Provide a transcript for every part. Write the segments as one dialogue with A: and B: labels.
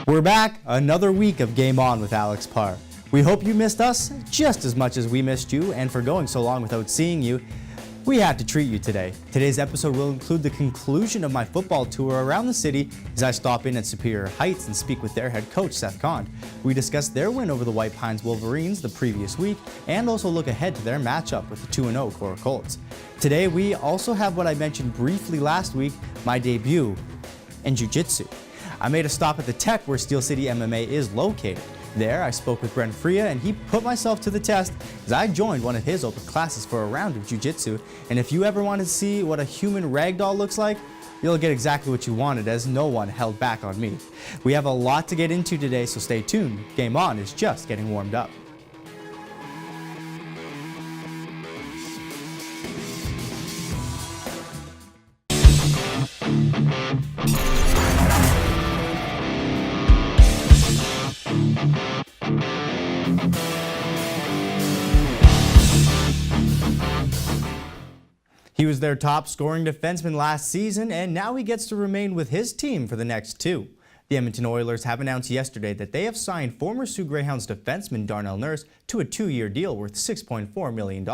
A: We're back, another week of Game On with Alex Parr. We hope you missed us just as much as we missed you, and for going so long without seeing you, we had to treat you today. Today's episode will include the conclusion of my football tour around the city as I stop in at Superior Heights and speak with their head coach, Stefano. We discuss their win over the White Pines Wolverines the previous week and also look ahead to their matchup with the 2-0 Cora Colts. Today we also have what I mentioned briefly last week, my debut in Jiu-Jitsu. I made a stop at the Tech where Steel City MMA is located. There, I spoke with Brent Freya and he put myself to the test as I joined one of his open classes for a round of Jiu-Jitsu. And if you ever wanted to see what a human ragdoll looks like, you'll get exactly what you wanted as no one held back on me. We have a lot to get into today, so stay tuned. Game On is just getting warmed up. He was their top scoring defenseman last season, and now he gets to remain with his team for the next two. The Edmonton Oilers have announced yesterday that they have signed former Sioux Greyhounds defenseman Darnell Nurse to a 2-year deal worth $6.4 million.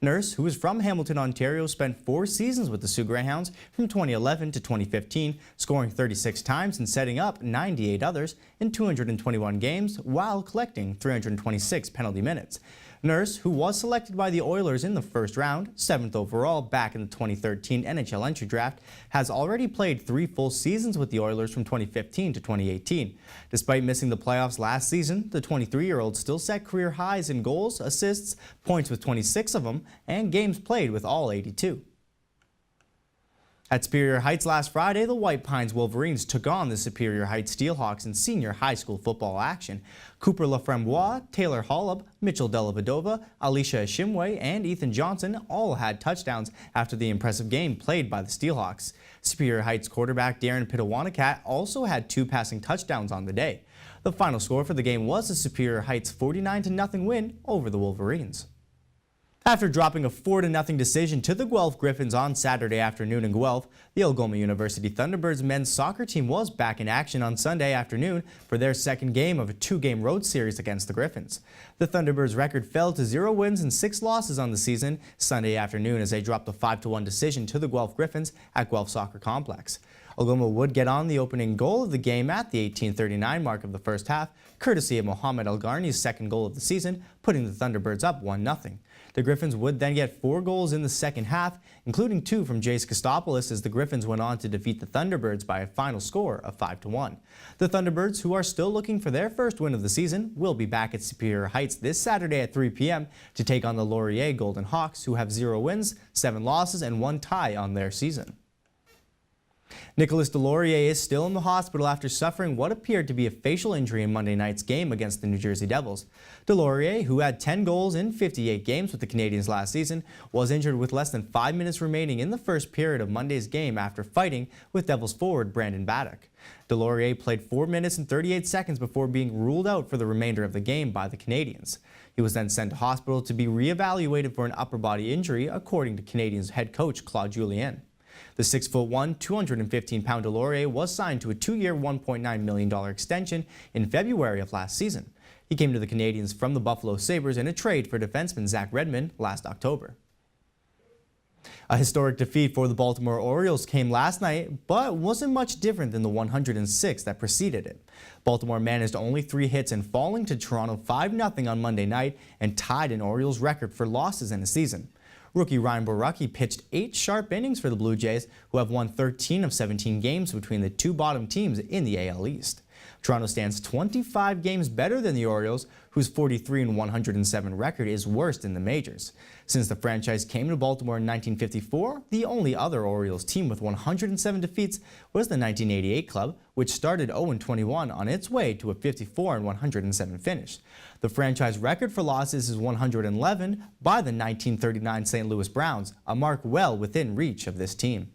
A: Nurse, who is from Hamilton, Ontario, spent 4 seasons with the Sioux Greyhounds from 2011 to 2015, scoring 36 times and setting up 98 others in 221 games while collecting 326 penalty minutes. Nurse, who was selected by the Oilers in the first round, 7th overall back in the 2013 NHL entry draft, has already played 3 full seasons with the Oilers from 2015 to 2018. Despite missing the playoffs last season, the 23-year-old still set career highs in goals, assists, points with 26 of them, and games played with all 82. At Superior Heights last Friday, the White Pines Wolverines took on the Superior Heights Steelhawks in senior high school football action. Cooper Laframboise, Taylor Hollub, Mitchell Delavadova, Alicia Ashimwe, and Ethan Johnson all had touchdowns after the impressive game played by the Steelhawks. Superior Heights quarterback Darren Pitawanakat also had 2 passing touchdowns on the day. The final score for the game was a Superior Heights 49-0 win over the Wolverines. After dropping a 4-0 decision to the Guelph Griffins on Saturday afternoon in Guelph, the Algoma University Thunderbirds men's soccer team was back in action on Sunday afternoon for their second game of a 2-game road series against the Griffins. The Thunderbirds' record fell to 0 wins and 6 losses on the season Sunday afternoon as they dropped a 5-1 decision to the Guelph Griffins at Guelph Soccer Complex. Algoma would get on the opening goal of the game at the 18:39 mark of the first half, courtesy of Mohamed Algarni's second goal of the season, putting the Thunderbirds up 1-0. The Griffins would then get 4 goals in the second half, including 2 from Jace Kostopoulos as the Griffins went on to defeat the Thunderbirds by a final score of 5-1. The Thunderbirds, who are still looking for their first win of the season, will be back at Superior Heights this Saturday at 3 p.m. to take on the Laurier Golden Hawks, who have 0 wins, 7 losses, and 1 tie on their season. Nicolas Deslauriers is still in the hospital after suffering what appeared to be a facial injury in Monday night's game against the New Jersey Devils. Deslauriers, who had 10 goals in 58 games with the Canadiens last season, was injured with less than 5 minutes remaining in the first period of Monday's game after fighting with Devils forward Brandon Baddock. Deslauriers played 4 minutes and 38 seconds before being ruled out for the remainder of the game by the Canadiens. He was then sent to hospital to be re-evaluated for an upper body injury, according to Canadiens head coach Claude Julien. The 6'1", 215-pound Deslauriers was signed to a 2-year, $1.9 million extension in February of last season. He came to the Canadiens from the Buffalo Sabres in a trade for defenseman Zach Redmond last October. A historic defeat for the Baltimore Orioles came last night, but wasn't much different than the 106 that preceded it. Baltimore managed only 3 hits in falling to Toronto 5-0 on Monday night and tied an Orioles record for losses in a season. Rookie Ryan Borucki pitched 8 sharp innings for the Blue Jays, who have won 13 of 17 games between the 2 bottom teams in the AL East. Toronto stands 25 games better than the Orioles, whose 43-107 record is worst in the majors. Since the franchise came to Baltimore in 1954, the only other Orioles team with 107 defeats was the 1988 club, which started 0-21 on its way to a 54-107 finish. The franchise record for losses is 111 by the 1939 St. Louis Browns, a mark well within reach of this team.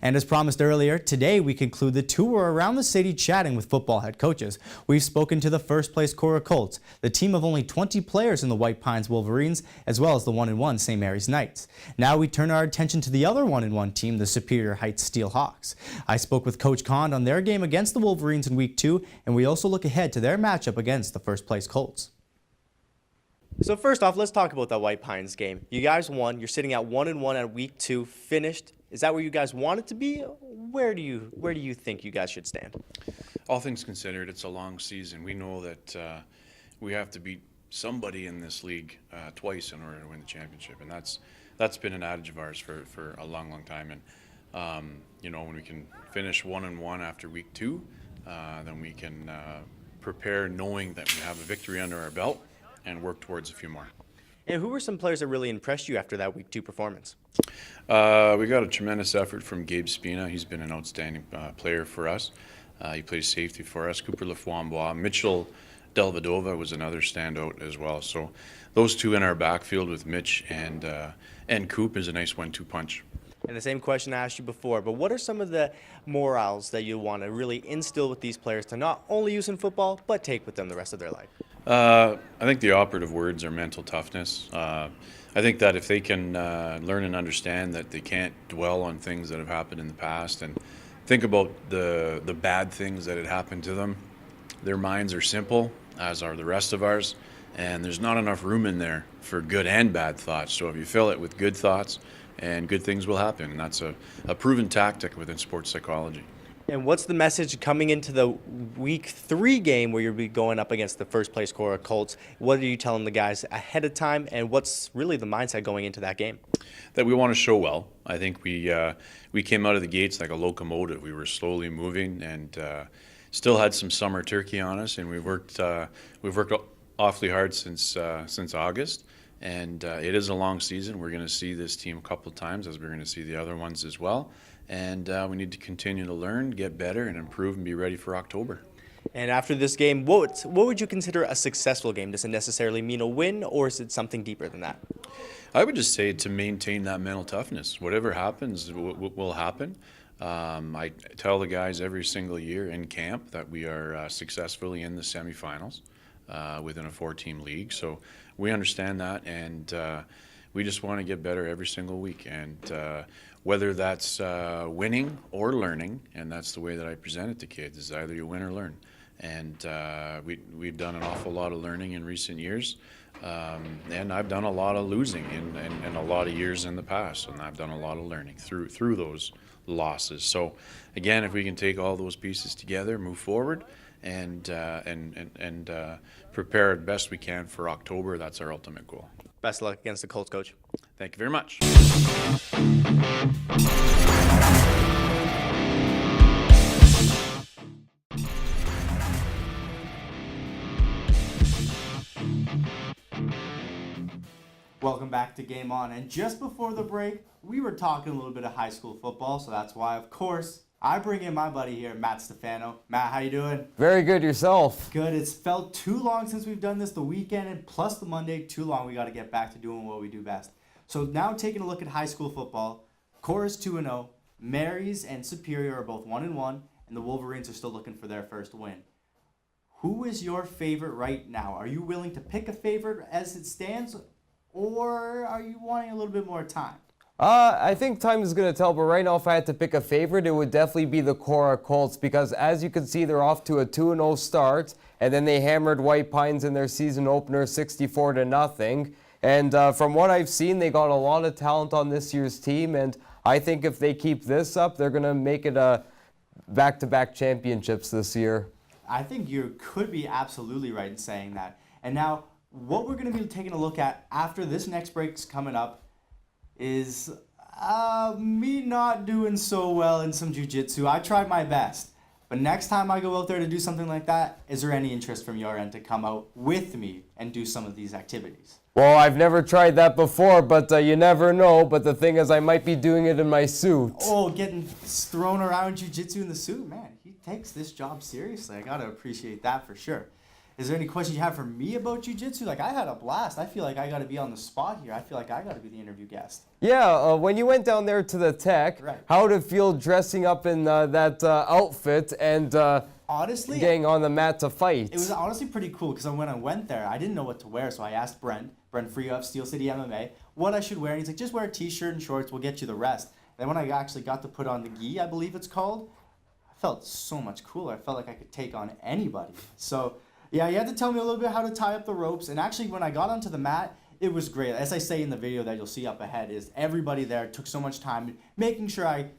A: And as promised earlier, today we conclude the tour around the city chatting with football head coaches. We've spoken to the first place Cora Colts, the team of only 20 players in the White Pines Wolverines, as well as the 1-1 St. Mary's Knights. Now we turn our attention to the other 1-1 team, the Superior Heights Steel Hawks. I spoke with Coach Conn on their game against the Wolverines in Week 2, and we also look ahead to their matchup against the first place Colts. So first off, let's talk about that White Pines game. You guys won. You're sitting at 1-1 at Week 2, finished. Is that where you guys want it to be? Where do you think you guys should stand?
B: All things considered, it's a long season. We know that we have to beat somebody in this league twice in order to win the championship, and that's been an adage of ours for a long time. And when we can finish 1-1 after Week 2, then we can prepare knowing that we have a victory under our belt and work towards a few more.
A: And who were some players that really impressed you after that Week 2 performance?
B: We got a tremendous effort from Gabe Spina. He's been an outstanding player for us. He plays safety for us. Cooper Laframboise. Mitchell Delvedova was another standout as well. So those two in our backfield with Mitch and Coop is a nice 1-2 punch.
A: And the same question I asked you before, but what are some of the morals that you want to really instill with these players to not only use in football, but take with them the rest of their life?
B: I think the operative words are mental toughness. I think that if they can learn and understand that they can't dwell on things that have happened in the past and think about the bad things that had happened to them, their minds are simple, as are the rest of ours, and there's not enough room in there for good and bad thoughts. So if you fill it with good thoughts, and good things will happen, and that's a proven tactic within sports psychology.
A: And what's the message coming into the Week 3 game where you'll be going up against the first place Cora Colts? What are you telling the guys ahead of time, and what's really the mindset going into that game?
B: That we want to show well. I think we came out of the gates like a locomotive. We were slowly moving and still had some summer turkey on us, and we've worked awfully hard since August. And it is a long season. We're going to see this team a couple of times, as we're going to see the other ones as well. And we need to continue to learn, get better, and improve, and be ready for October.
A: And after this game, what would you consider a successful game? Does it necessarily mean a win, or is it something deeper than that?
B: I would just say to maintain that mental toughness. Whatever happens will happen. I tell the guys every single year in camp that we are successfully in the semifinals within a 4-team league. So we understand that, and we just want to get better every single week. And whether that's winning or learning, and that's the way that I present it to kids, is either you win or learn. And we've done an awful lot of learning in recent years, and I've done a lot of losing in a lot of years in the past, and I've done a lot of learning through those losses. So again, if we can take all those pieces together, move forward, and prepare as best we can for October, that's our ultimate goal.
A: Best of luck against the Colts, Coach.
B: Thank you very much.
A: Welcome back to Game On. And just before the break, we were talking a little bit of high school football, so that's why, of course, I bring in my buddy here, Matt Stefano. Matt, how you doing?
C: Very good, yourself.
A: Good. It's felt too long since we've done this, the weekend and plus the Monday, too long. We got to get back to doing what we do best. So now taking a look at high school football, Cora's 2-0, Mary's and Superior are both 1-1, and the Wolverines are still looking for their first win. Who is your favorite right now? Are you willing to pick a favorite as it stands, or are you wanting a little bit more time?
C: I think time is going to tell, but right now if I had to pick a favorite, it would definitely be the Cora Colts, because as you can see, they're off to a 2-0 start, and then they hammered White Pines in their season opener 64-0. And from what I've seen, they got a lot of talent on this year's team, and I think if they keep this up, they're going to make it a back-to-back championships this year.
A: I think you could be absolutely right in saying that. And now, what we're going to be taking a look at after this next break's coming up is me not doing so well in some jiu-jitsu. I tried my best. But next time I go out there to do something like that, is there any interest from your end to come out with me and do some of these activities?
C: Well, I've never tried that before, but you never know. But the thing is, I might be doing it in my suit.
A: Oh, getting thrown around jiu-jitsu in the suit? Man, he takes this job seriously. I got to appreciate that for sure. is there any questions you have for me about jiu-jitsu? Like, I had a blast. I feel like I got to be on the spot here. I feel like I got to be the interview guest.
C: Yeah, when you went down there to the tech,
A: Right.
C: how did it feel dressing up in that outfit and
A: Honestly,
C: getting on the mat to fight?
A: it was honestly pretty cool because when I went there, I didn't know what to wear. So I asked Brent Freya of Steel City MMA, what I should wear. And he's like, just wear a t-shirt and shorts. We'll get you the rest. Then when I actually got to put on the gi, I believe it's called, I felt so much cooler. I felt like I could take on anybody. So yeah, you had to tell me a little bit how to tie up the ropes. And actually, when I got onto the mat, it was great. As I say in the video that you'll see up ahead, is everybody there took so much time making sure I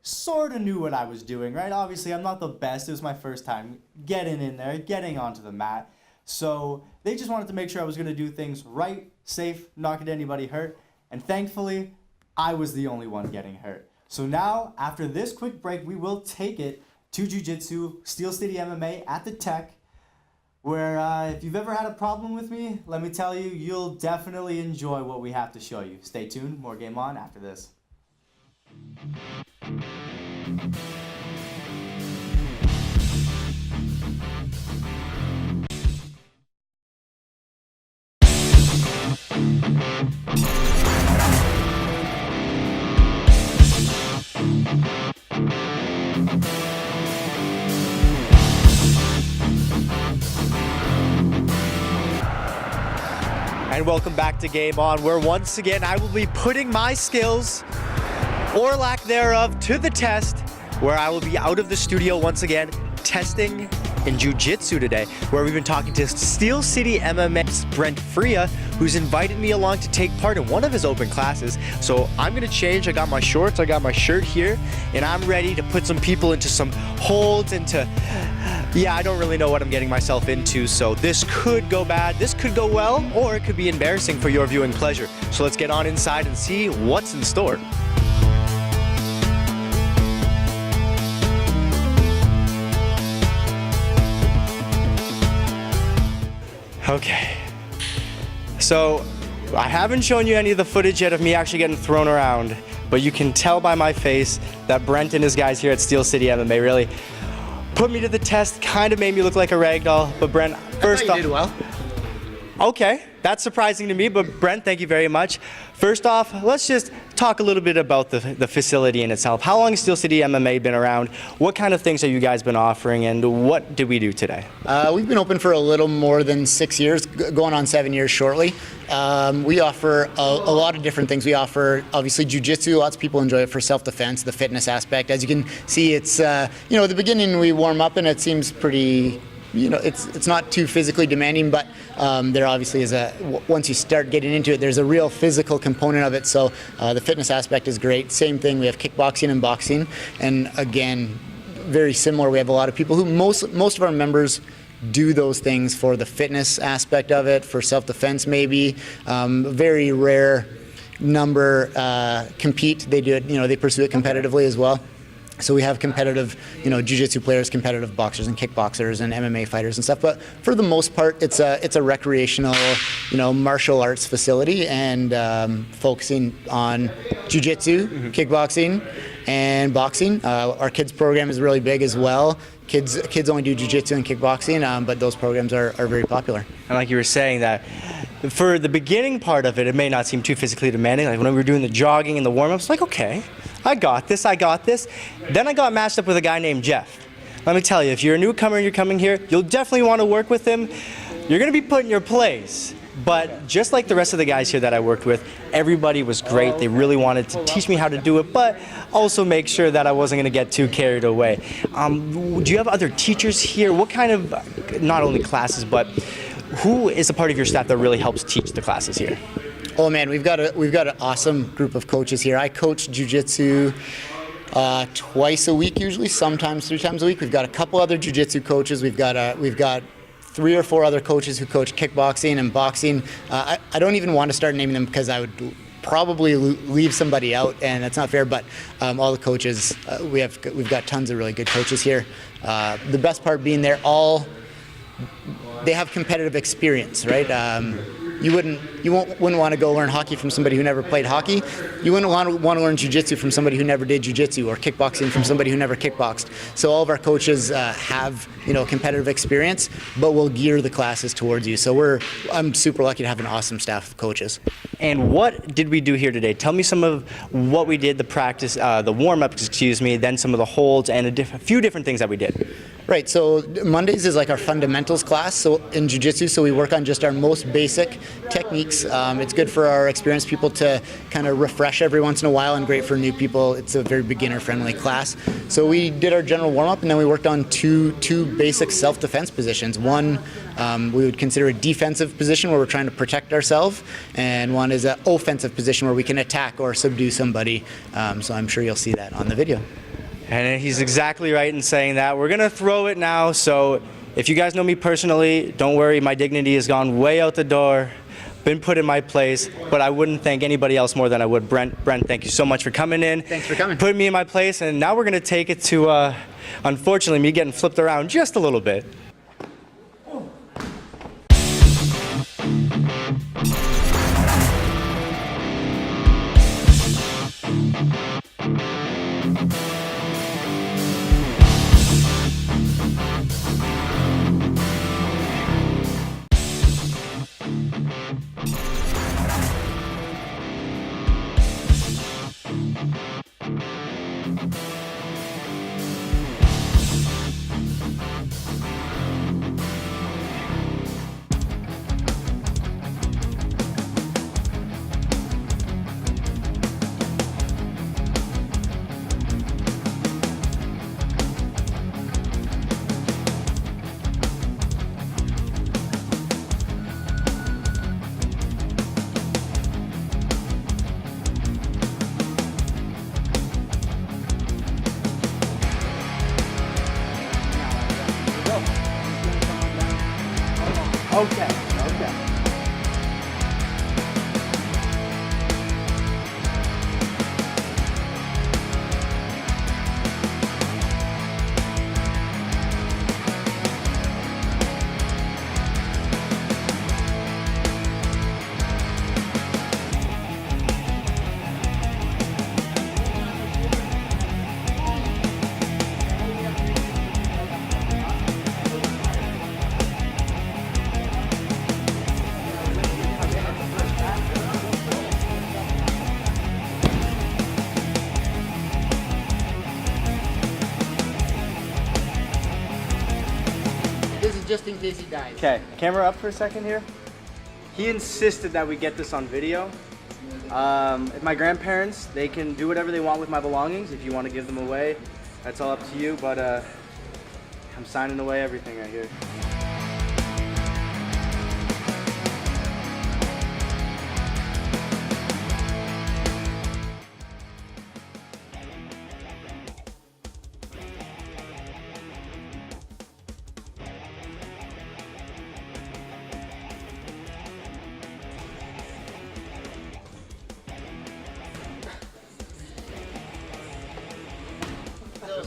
A: sort of knew what I was doing, right? Obviously, I'm not the best. It was my first time getting in there, getting onto the mat. So they just wanted to make sure I was going to do things right, safe, not get anybody hurt. And thankfully, I was the only one getting hurt. So now, after this quick break, we will take it to Jiu-Jitsu, Steel City MMA at the Tech, where if you've ever had a problem with me, let me tell you, you'll definitely enjoy what we have to show you. Stay tuned. More Game On after this. And welcome back to Game On, where once again I will be putting my skills, or lack thereof, to the test, where I will be out of the studio once again testing in jiu-jitsu today, where we've been talking to Steel City MMA's Brent Freya, who's invited me along to take part in one of his open classes. So I'm gonna change. I got my shorts, I got my shirt here, and I'm ready to put some people into some holds, yeah, I don't really know what I'm getting myself into, so this could go bad, this could go well, or it could be embarrassing for your viewing pleasure. So let's get on inside and see what's in store. Okay, so I haven't shown you any of the footage yet of me actually getting thrown around, but you can tell by my face that Brent and his guys here at Steel City MMA really put me to the test, kind of made me look like a rag doll. But Brent, first off,
D: you did well.
A: Okay, that's surprising to me, but Brent, thank you very much. First off, let's just talk a little bit about the facility in itself. How long has Steel City MMA been around? What kind of things have you guys been offering, and what did we do today?
D: We've been open for a little more than 6 years, going on 7 years shortly. We offer a lot of different things. We offer, obviously, jiu-jitsu. Lots of people enjoy it for self-defense, the fitness aspect. As you can see, it's, at the beginning we warm up and it seems pretty, it's not too physically demanding, but there obviously is once you start getting into it, there's a real physical component of it. So the fitness aspect is great. Same thing, we have kickboxing and boxing. And again, very similar. We have a lot of people who, most of our members do those things for the fitness aspect of it, for self-defense maybe. Very rare number compete. They do it, they pursue it competitively as well. So we have competitive, jiu-jitsu players, competitive boxers and kickboxers and MMA fighters and stuff. But for the most part, it's a recreational, martial arts facility, and focusing on jiu-jitsu, kickboxing, and boxing. Our kids program is really big as well. Kids only do jiu-jitsu and kickboxing, but those programs are very popular.
A: And like you were saying, that for the beginning part of it, it may not seem too physically demanding. Like when we were doing the jogging and the warm-ups, like, okay, I got this. Then I got matched up with a guy named Jeff. Let me tell you, if you're a newcomer and you're coming here, you'll definitely want to work with him. You're going to be put in your place. But just like the rest of the guys here that I worked with, everybody was great. They really wanted to teach me how to do it, but also make sure that I wasn't going to get too carried away. Do you have other teachers here? What kind of, not only classes, but who is a part of your staff that really helps teach the classes here?
D: Oh man, we've got an awesome group of coaches here. I coach jiu-jitsu twice a week usually, sometimes 3 times a week. We've got a couple other jiu-jitsu coaches. We've got 3 or 4 other coaches who coach kickboxing and boxing. I don't even want to start naming them because I would probably leave somebody out, and that's not fair. But all the coaches, we've got tons of really good coaches here. The best part being they have competitive experience, right? you wouldn't want to go learn hockey from somebody who never played hockey. You wouldn't want to learn jiu-jitsu from somebody who never did jiu-jitsu, or kickboxing from somebody who never kickboxed. So all of our coaches have competitive experience, but we'll gear the classes towards you. So I'm super lucky to have an awesome staff of coaches.
A: And what did we do here today? Tell me some of what we did, the practice, the warm-ups, then some of the holds, and a few different things that we did.
D: Right, so Mondays is like our fundamentals class in jiu-jitsu, so we work on just our most basic techniques. It's good for our experienced people to kind of refresh every once in a while, and great for new people. It's a very beginner-friendly class. So we did our general warm-up, and then we worked on two basic self-defense positions. One we would consider a defensive position where we're trying to protect ourselves, and one is an offensive position where we can attack or subdue somebody. So I'm sure you'll see that on the video.
A: And he's exactly right in saying that. We're going to throw it now, so if you guys know me personally, don't worry, my dignity has gone way out the door, been put in my place, but I wouldn't thank anybody else more than I would Brent. Brent, thank you so much for coming in.
D: Thanks for coming.
A: Putting me in my place, and now we're going to take it to, unfortunately, me getting flipped around just a little bit. Okay.
D: This is just in case he dies.
A: Okay, camera up for a second here. He insisted that we get this on video. If my grandparents, they can do whatever they want with my belongings. If you want to give them away, that's all up to you, but I'm signing away everything right here.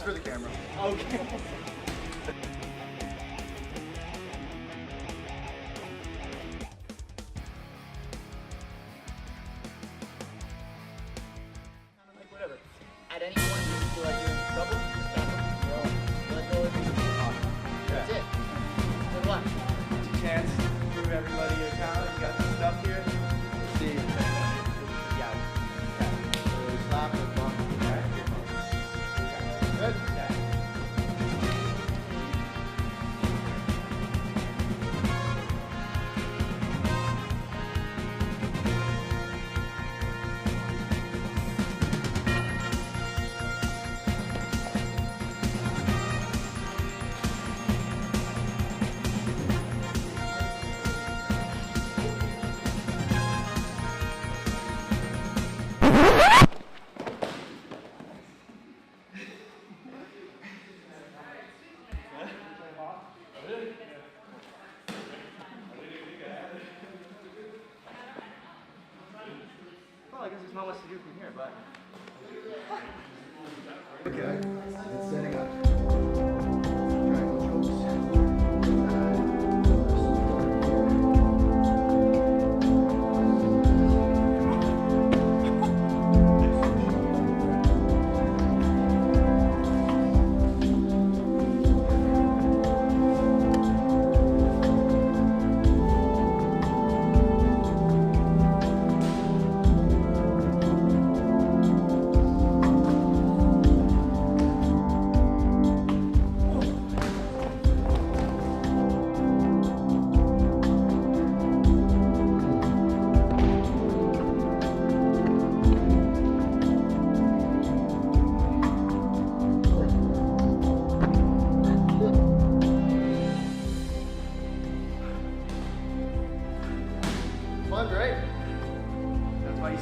A: For the camera. Okay.
D: Whatever. At any point, you feel like you're in trouble, just back up. Let go of your That's it. Good luck.
A: It's a chance to prove everybody your talent. You got some stuff here. Let's see. Yeah. Okay. So stop and bump. Good? Yeah. I guess there's not much to do from here, but... Okay, it's setting up. Triangle chokes.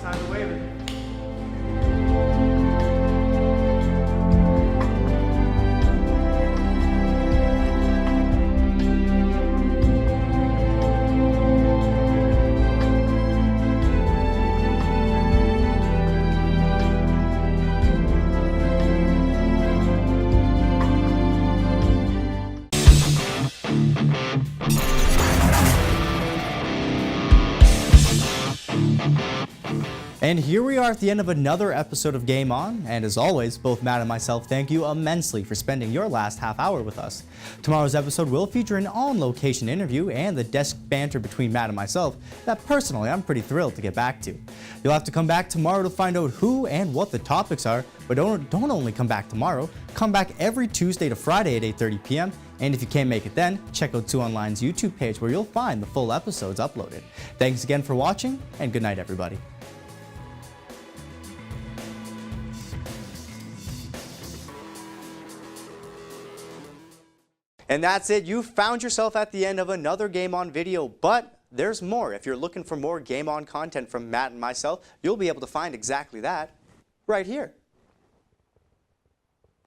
A: sign the waiver. And here we are at the end of another episode of Game On, and as always, both Matt and myself thank you immensely for spending your last half hour with us. Tomorrow's episode will feature an on-location interview and the desk banter between Matt and myself that personally I'm pretty thrilled to get back to. You'll have to come back tomorrow to find out who and what the topics are, but don't only come back tomorrow, come back every Tuesday to Friday at 8:30 p.m. And if you can't make it then, check out 2Online's YouTube page where you'll find the full episodes uploaded. Thanks again for watching, and good night everybody. And that's it. You found yourself at the end of another Game On video, but there's more. If you're looking for more Game On content from Matt and myself, you'll be able to find exactly that right here.